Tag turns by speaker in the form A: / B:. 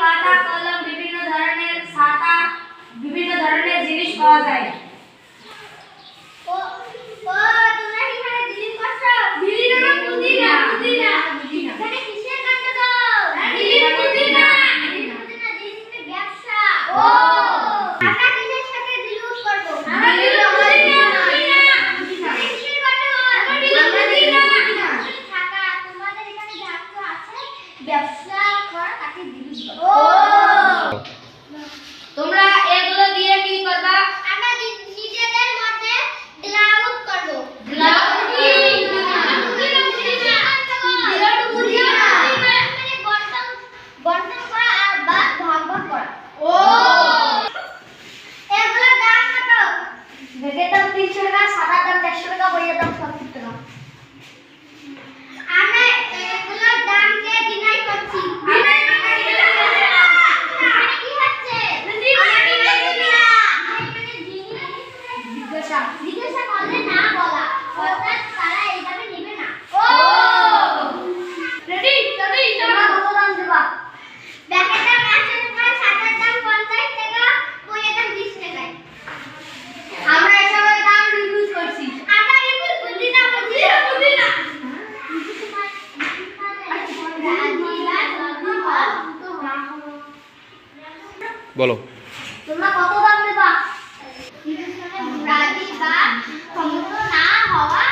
A: খাতা কলম বিভিন্ন ধরনের ছাতা বিভিন্ন ধরনের জিনিস পাওয়া যায়। তোমরা এগুলো দিয়ে কি করবা?
B: আমরা নিজেদের মধ্যে ক্লাউড করব। বন্টন করা আর বা ভাগ ভাগ করা। এগুলোর দাম কত?
A: ব্যাগের দাম 300 টাকা, সাদার দাম 150 টাকা, বইয়ের দাম 70 টাকা।
B: আমরা এগুলোর দাম দিয়ে ডিনাই করছি। জিজ্ঞাসা করলে না বলা, অর্থাৎ তারা এইভাবে নেবে না।
A: রেডি তোমরা কত দাম দেবা?
B: ব্যাগের দাম 100 টাকা, সাদার দাম 50 টাকা, বইয়ের দাম 20 টাকা।
A: আমরা এসবের দাম রিভিউ করছি।
B: আমরা রিভিউ বুঝি না।
C: বলো
A: তোমরা কত দাম দেবা?
B: রাজি বা ক্ষমতা না হওয়া